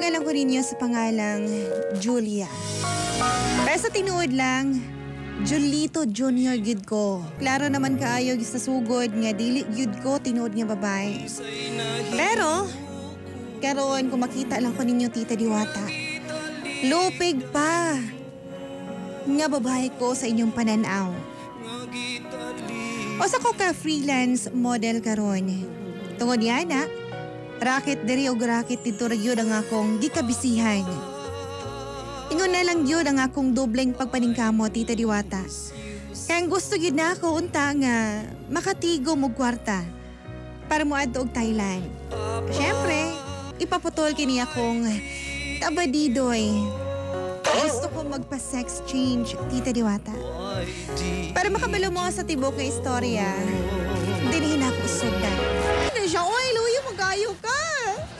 Tawagan lang ko ninyo sa pangalang Julia. Pero sa tinuod lang, Julito Junior gyud ko. Klaro naman kaayo sa sugod nga dili gyud ko tinuod nga babae. Pero karon kung makita lang ko ninyo Tita Diwata, lupig pa nga babae ko sa inyong pananaw. O sa ko ka freelance model karon. Tungod yan raket diri og raket dito ra gyud ang akong gikabisihan. Ingon na lang yun ang akong dobleng pagpaningkamo, Tita Diwata. Kaya gusto yun na ako unta nga makatigo mo kwarta para mo adto og Thailand. Siyempre, ipaputol kini akong tabadidoy. Gusto ko magpa-sex change, Tita Diwata. Para makabalo mo sa tibok nga istorya, dinihin ako usugdan. Ano siya? Oy, luyo, magayo ka!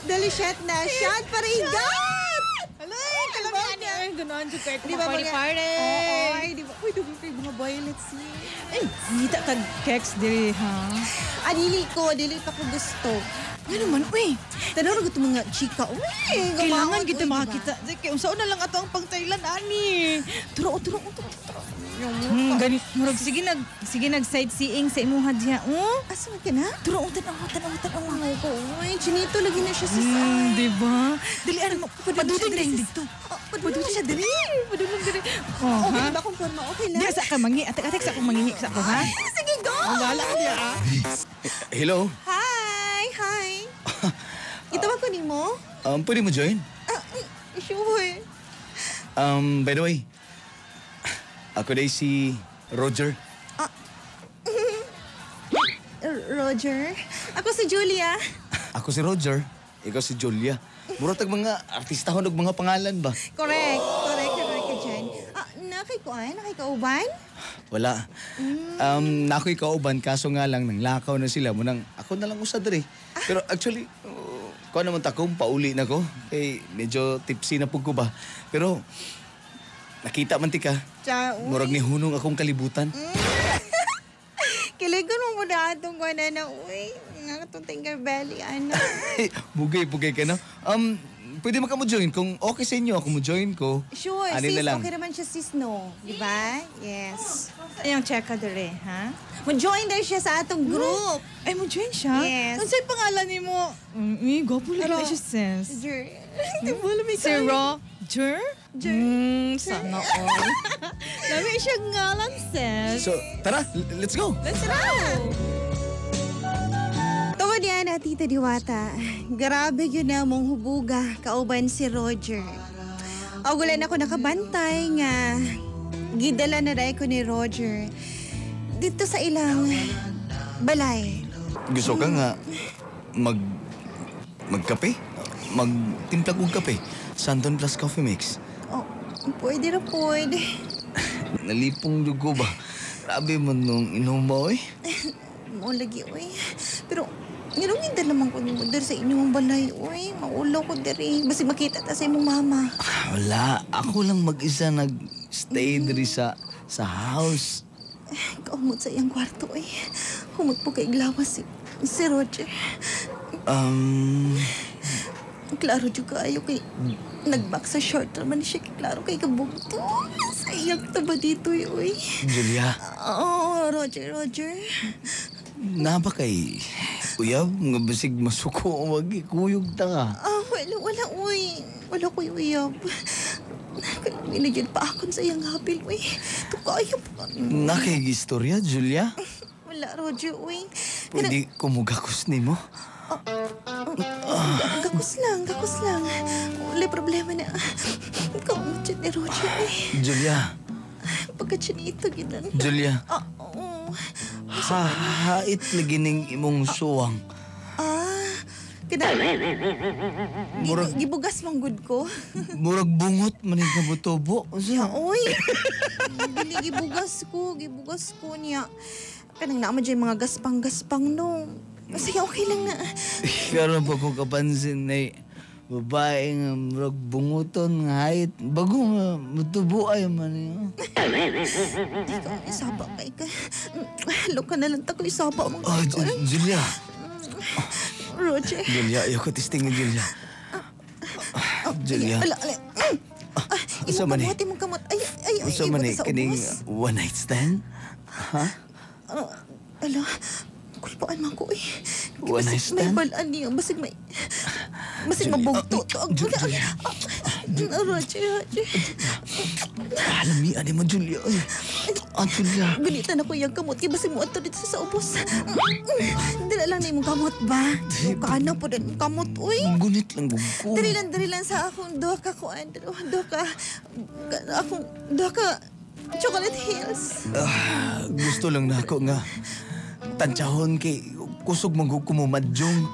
Dalisyat na siya para igat! Ganoon sa kahit Di ba party-party. Oo, ay, di ba? Uy, dugay kayo mga violets niya. Ay, kita ka keks diri, ha? Dili pa ko gusto. Nga naman, uy. Tanong ko itong mga chika. Uy, Kailangan gamaon, kita uy, makakita. Kaya unsaon na lang ato ang pang-Thailand, ani. Turo. Ganit, murag, sige nag-sightseeing sa imuha diha. Asa ka na? Turo, Ay, ko. Uy, chinito lagi na siya sa side. Diba? Dali, ano mo, padudong siya rin diri. dito. Padulong siya dali. Padudong diri. Okay ba kung forma? Okay lang? Diya sa ka mangi. Atek sa akong mangingi sa ako, ha? Sige, go! Ang bala ka diya, ha? Hello? Hi. Ito ba ko ni mo? Pwede mo join? Sure. By the way, ako day si Roger. Roger? Ako si Julia. Ako si Roger, ikaw si Julia. Murag tag mga artistahon og mga pangalan ba? Correct ka dyan. Nakay kauban? Wala. Nako'y kauban kaso nga lang nang lakaw na sila mo nang ako na lang usa diri. Pero actually, kuha naman takong pauli na ko. Kay medyo tipsy na pug ko ba. Pero nakita man ti ka. Murag ni hunong akong kalibutan. Kiligon mo na atong ko na uy. Nakatong tinker belly, ano. Bugay ka na. Pwede mo ka mo join. Kung okay sa inyo, ako mo join ko. Sure, Ano sis, na lang. okay naman siya sis, no? Diba? Yes. Ayang check ka diri, ha? Mag-join din siya sa atong group. Ay, mo join siya? Yes. Ano sa'yo pangalan ni mo? Gwapo lang na siya, sis. Di mo alam Si Roger? Sana all. Dami siya ngalan, sis. So, tara, let's go. Let's go! Tungod yan, Tita Diwata. Grabe yun na mong hubuga, kauban si Roger. Gulan ako nakabantay nga. Gidala na dahil ko ni Roger. Dito sa ilang balay. Gusto ka nga magkape? Magtimpla kong kape. Sandon plus coffee mix. Pwede na pwede. Nalipong dugo ba? Grabe mo nung inom mo, eh. Mo lagi, uy. Pero, nirungin din naman ko ni Mother sa inyong balay, uy. Maulaw ko diri. Basi makita ta sa imong mama. Wala. Ako lang mag-isa nag-stay diri sa house. Kaumot sa iyang kwarto, uy. Humot po kay Glawas si Roger. Klaro juga ayo kay nagbak sa short naman siya. Klaro kay kabugto. Sayang taba dito, uy. Julia, Roger. naba kay uyab nga basig masuko o magikuyog ta ka. Wala, uy. Wala ko'y uyab. Nilagyan pa akon sa iyang hapil, uy. Tukayap. Nakigistorya, Julia? Wala, Roger, uy. Pwede kumugakos ni mo? Gakus lang. Wala problema na. Kaumot siya ni Roger, uy. Julia. Pagka-chinito, ginan. Julia. Oo. Hahait lagi ning imong suwang. Gibugas mong good ko. Murag bungot manig na butobo. Ya, uy. Dili gibugas ko niya. Kanang naman dyan mga gaspang-gaspang, no. Sige, okay lang na. Karon pa ko kapansin na babae nga murag bunguton nga hait. Bago nga mutubo ay man yun. Di ka isaba kay ka. Loka na lang ta ko isaba mong Julia. Roger. Julia, ayaw ko testingin, Julia. Julia. Ala. Asa man Imong kamot. Ay. Usa man ibuti sa kining ubos. one night stand? Ha? Ala. Kulpaan man ko eh. One night May stand? balaan niya. Basig mabugto to. Ang Julia. Roger. Alamian mo, Julia. Ay. Julia. Gunitan ako yung kamot. Kaya basig mo ato dito sa ubos. Dila lang na imong kamot ba? Kana po din kamot. Uy. Gunit lang ko. Dali lang sa akong duha ka kuan. Duha ka Chocolate Hills. Gusto lang na ako nga tansyahon kay kusog magkumumadyong.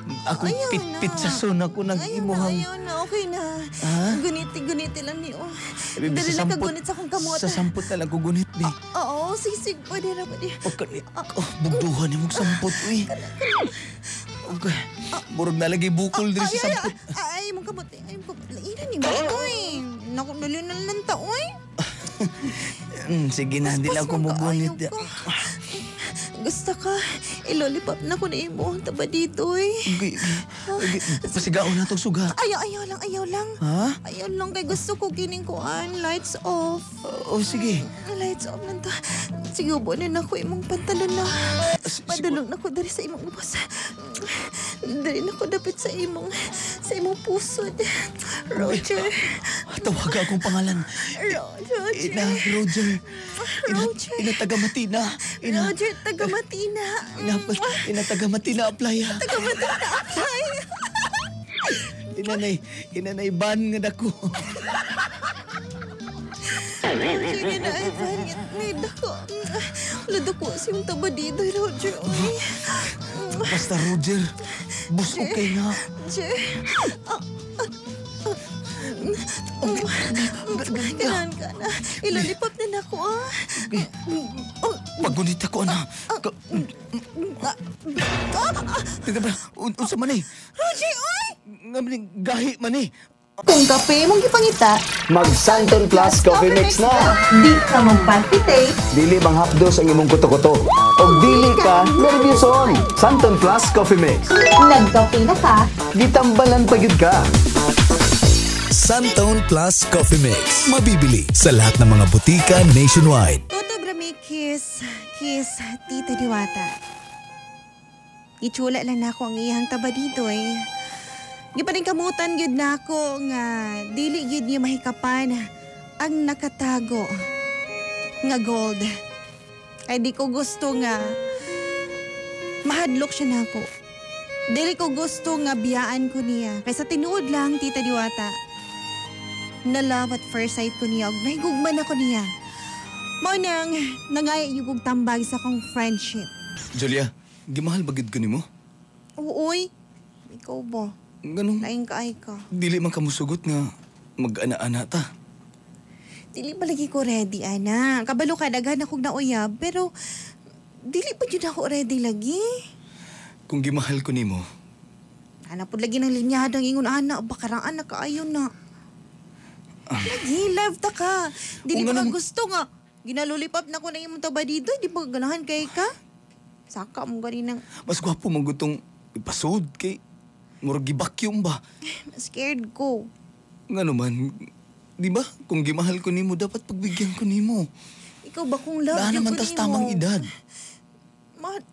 Ako Ayaw pitsason ako ng imuhang... Ayaw na, okay na. Ha? Guniti lang niyo. Dali lang ka gunit sa akong kamot. Sa sampot na lang ko gunit ni. Oo, sige. Pwede na. Bugduhan ni mong sampot, uy. Okay. Burog na lagi bukol diri sa sampot. Ay, mong kamot. Lainan ni mo. Uy, naku, dali na lang ta, uy. Sige na, hindi lang ako mugunit. Gusto ka, ilolipop na ko na imo. Taba dito, eh. Pasigaon na itong suga. Ayaw lang. Ha? Ayaw lang kay gusto ko kining kuan. Lights off. Sige. Lights off lang ta. Sige, ubunin ako imong pantalon na. Padulog na ko dari sa imong ubos. Dari na ko dapit sa imong pusod. Roger. Tawag akong pangalan. Roger. Roger. Roger. Ina taga-Matina. Roger, taga-Matina. Ina taga-Matina Aplaya. Taga-Matina Aplaya. Inanay ban nga dako. Sige na, Ivan. Need ako. Lado ko siyang taba dito, Roger. Basta Roger, busog kay nga. Roger. Kailan ka na. Ilalipap na ako, ah. Pagunit ako, ana. Tingnan ba, unsa man eh. Roger, oy! Gahi man eh. Kung kape mong ipangita, Mag Santon Plus Coffee Mix na. di ka magpantitay. Dili manghapdos ang imong kuto-kuto. Og dili ka nervyoson. Santon Plus Coffee Mix. Nagkape na ka. Gitambalan pa gyud ka. Santon Plus Coffee Mix. Mabibili sa lahat ng mga butika nationwide. Toto Brami, kiss, Tita Diwata. Itula lang na ako ang iyang taba dito, eh. Gipaningkamutan gyud na ako nga dili gyud niya mahikapan ang nakatago nga gold. Ay di ko gusto nga mahadlok siya nako. Dili ko gusto nga biyaan ko niya. Kaysa tinuod lang, Tita Diwata, na love at first sight ko niya og nahigugman ako niya. Mao nang nangaya yung tambag sa akong friendship. Julia, gimahal bagid ko nimo? Uy, ikaw ba? Ganun, Laing kaay ka. dili man kamusugot nga mag-ana-ana ta. Dili pa lagi ko ready, ana. Kabalo ka, daghan akong nauyab, pero dili pa yun ako ready lagi. Kung gimahal ko nimo, Hanap po lagi ng linyadang ingon, ana, bakarang anak ka, ayun na. Lagi, love ta ka. Dili Kung pa ka ganun- gusto nga. Ginalulipap na ko na imong taba dito, di ba ganahan kay ka? Saka mo ganin ng mas gwapo man gutong ipasod kay murag gibakyum ba? scared ko. Nga naman, di ba? Kung gimahal ko nimo, dapat pagbigyan ko nimo. Ikaw ba kung love Wala yun naman ko tas nimo? tamang edad.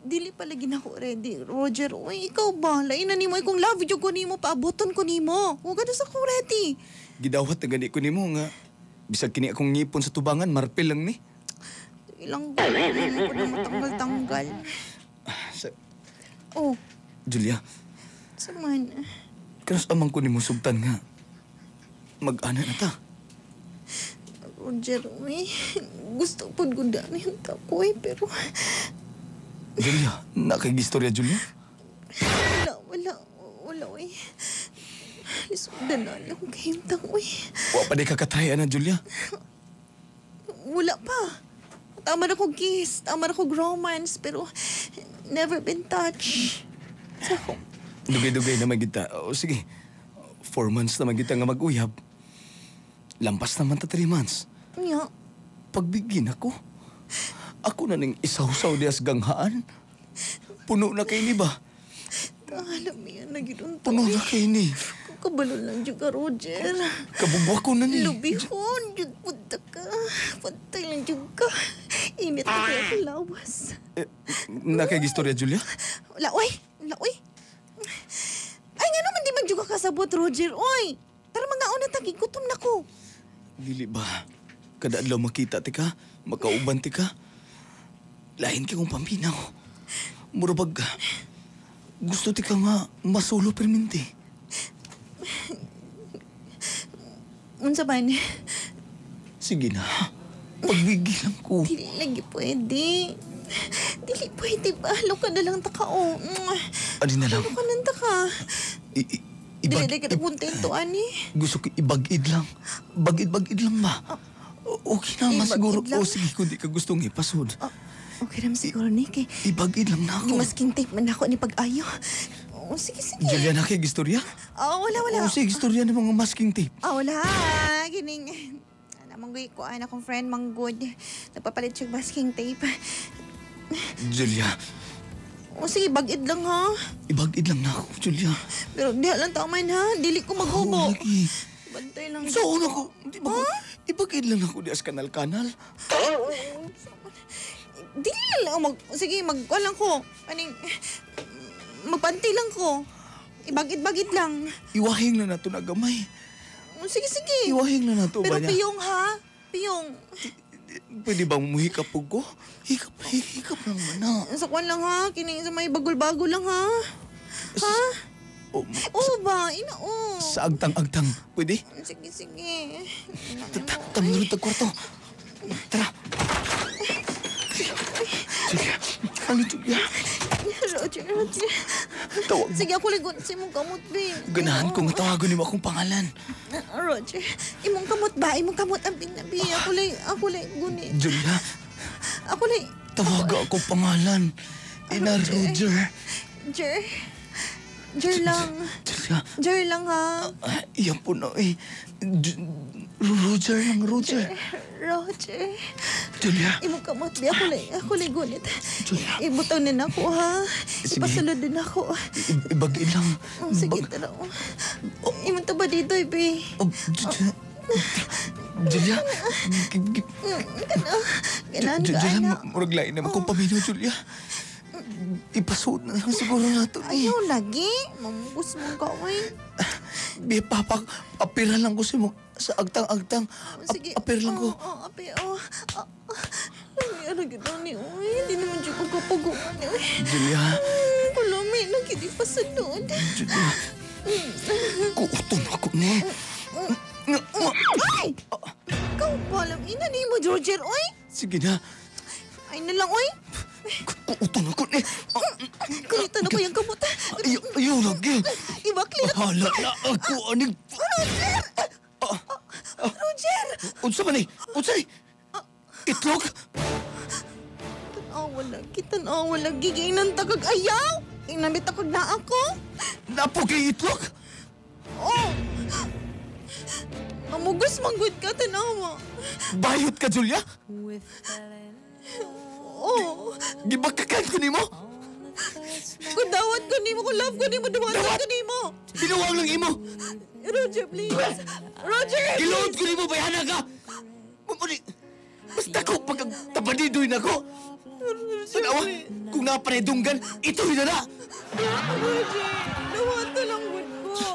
Dili pa lagi na ako ready. Roger, uy, ikaw ba? Lain na nimo, kung love yun ko nimo, paaboton ko nimo. Huwag ka na sa ko ready. Gidawat na gani ko nimo nga. Bisag kini akong ngipon sa tubangan, marpil lang ni. Ilang ko na matanggal-tanggal. Sa, Oh, Julia, saman. kanos amang ko nimo sugtan nga. Mag-ana na ta. Roger, uy, gusto po gunda na yung tapoy, pero Julia, nakagistorya, Julia? wala, uy. Lisundan na lang kayong uy. Wa pa di kakatry, ana, Julia. Wala pa. Tama na ko kiss, tama na ko romance, pero never been touched. So, Dugay-dugay na magita. O sige, 4 months na magita nga mag-uyab. Lampas naman ta 3 months. nga, Pagbigin ako. Ako na ning isaw-saw dias ganghaan. Puno na kay ni ba? alam mo yan, nagidunto. Puno na kay ni. Kabalo lang dyan ka, Roger. Kabubwa ko na ni. Lubihon, dyan punta ka. Pantay lang dyan ka. Init ka kaya ako lawas. Nakagistorya, Julia? Laoy! Ay, nga naman di man dyan ka kasabot, Roger. Oy! Tara mga una tagi, gutom na ko. Dili ba? Kada adlaw makita ti ka, makauban ti ka. Lain ka kong paminaw. Murabag ka. Gusto ti ka nga masulo perminti. Unsa ba ni? Sige na. Pagbigilan ko. Dili lagi pwede. Dili pwede. Bahalo ka na lang taka, o. Adi na lang. Bahalo ka ng taka. Dili ka na kontento, ani. Gusto ko ibagid lang. Bagid lang ba? Okay naman Ibagid siguro. lang? O sige, kung di ka gustong ipasod. Okay naman siguro ni. Kay Ibagid lang na ako. gimasking tape man ako ni pag-ayo. Sige. Julia, nakigistorya? Wala. O sige, istorya ng mga masking tape. Wala. Gining. Manggoy ko, akong friend, manggod. Nagpapalit siya masking tape. Julia, Sige, bagid lang ha. ibagid lang na ako, Julia. Pero di lang taman ha. Dili ko maghubo. Lagi. Bantay lang. So, una ko, di ba ko, ibagid lang ako di as kanal-kanal. Dili lang. Sige, magwalang ko. Magpanti lang ko. Ibagid-bagid lang. Iwahing lang na ito na gamay. Sige. Iwahing lang na ito ba Pero niya? piyong ha. Piyong. Pwede bang muhikap po ko? Hikap lang man na. Sa kwan lang ha. Kining sa may bagol-bagol lang ha. Ha? O, Oo ba? Ina. sa agtang-agtang. Pwede? Sige. Tamirod ang kwarto. Tara. Julia. Ano, Julia? Roger. Tawag mo. Sige, ako ligon sa imong kamot, babe. Ganahan ko nga tawagan mo akong pangalan. Roger, imong kamot ba? Imong kamot ang pinabi. Ako lay, guni. Julia, Ako lay, tawaga akong pangalan. Ina Roger. Jer lang. Julia, Jer lang ha. iyan po na eh. Roger lang, Roger. Roger. Julia, Imong kamot, ba? Ako lay gunit. Julia. Ibutaw din ako ha. Sige. Ipasulod din ako. ibagay lang. Sige, Bag- tara. Imong taba dito, babe. Oh, Julia. Ganahan ka, Julia, anak. murag lain naman kung paminaw, Julia. Ipasod na lang siguro nato. Ayaw lagi. Mamugos mo ka, oy. Apira lang ko sa agtang-agtang. Sige. Apira lang ko. Api. Ano gito ni, oy. Hindi naman siya ko kapaguman, oy. Julia. Kulami, nakiti pa sa doon. Julia. Kuuton ako ni. Ay! Ikaw pa alam, ina ni mo, Roger, oy. Sige na. Ay na lang, oy. Kuuton ako ni. Kunita na ko yung kamuta. Ayaw lagi. Ibakli na. Hala na ako, aning. Roger! Unsa man ni? Unsa ni? Itlog? Tanawa lagi. Gainan takag ayaw. Inamit takag na ako. Napo kay itlog? Oh! Mamugos manggod ka, tanawa. Bayot ka, Julia? Oh! Gibakakan ko ni mo? Kung dawat ko ni mo, kung love ko ni mo, dawat ko ni mo. Binuwang lang imo. Roger, please. Roger! Gilood ko ni mo, bayana ka. Mamuni. Basta ko pagkagtabadidoy na ko. Tanawa, kung naparedunggan, ito'y na na. Roger, dawat ko lang good ko.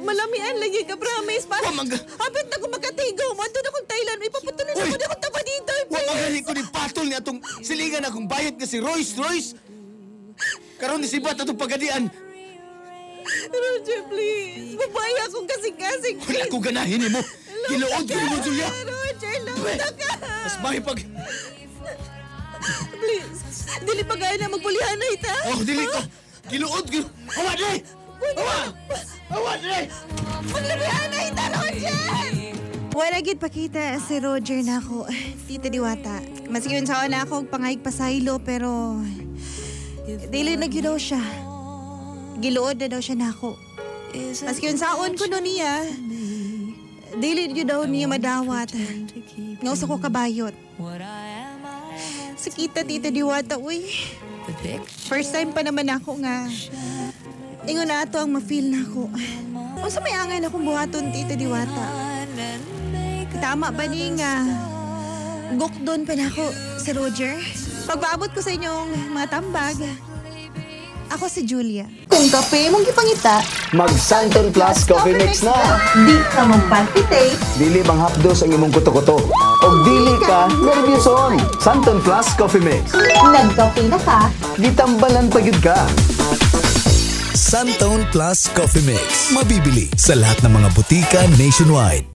Malamian lagi ka, promise. Wamang... Hapit na ko makatigaw. Manto na kong Thailand. Ipapatuloy na Uy! ko na akong taba dito. Wamagani ko ni patol niya itong silingan akong bayad nga si Royce. Karon ni sibat atong pagadian. Roger, please. Babae akong kasing-kasing. Wala ko ganahin ni mo. Hilood ko ni mo, Julia. Roger, lauta ka. Mas may pag... Please. Dili pa gaya na magpulihan na ita. Oh, dili ko. Hilood ko. Hawa, dali! Hawa, dali! Maglamihan na ita, Roger! Wala gid pakita si Roger na ako. Tita Diwata. Maski yun sa na ako pangayag pasaylo pero dili na gyud daw siya. Giluod na daw siya na ako. Maski yun saon ko no niya. Dili gyud daw niya madawat. Nga usa ko kabayot. Sakita Tita Diwata, uy. First time pa naman ako nga. Ingon na ato ang ma-feel na ako. Unsa may angay akong buhaton, Tita Diwata? Tama ba ni nga gukdon pa na ako si Roger? Pagpaabot ko sa inyong mga tambag, ako si Julia. Kung kape mong gipangita, Mag Santon Plus Coffee Mix na. di ka mampalpitate, Dili bang hapdos ang imong kuto-kuto. Og dili ka nervyoson. Santon Plus Coffee Mix. nagkape na ka, Gitambalan pa gyud ka. Santone Plus Coffee Mix. Mabibili sa lahat ng mga butika nationwide.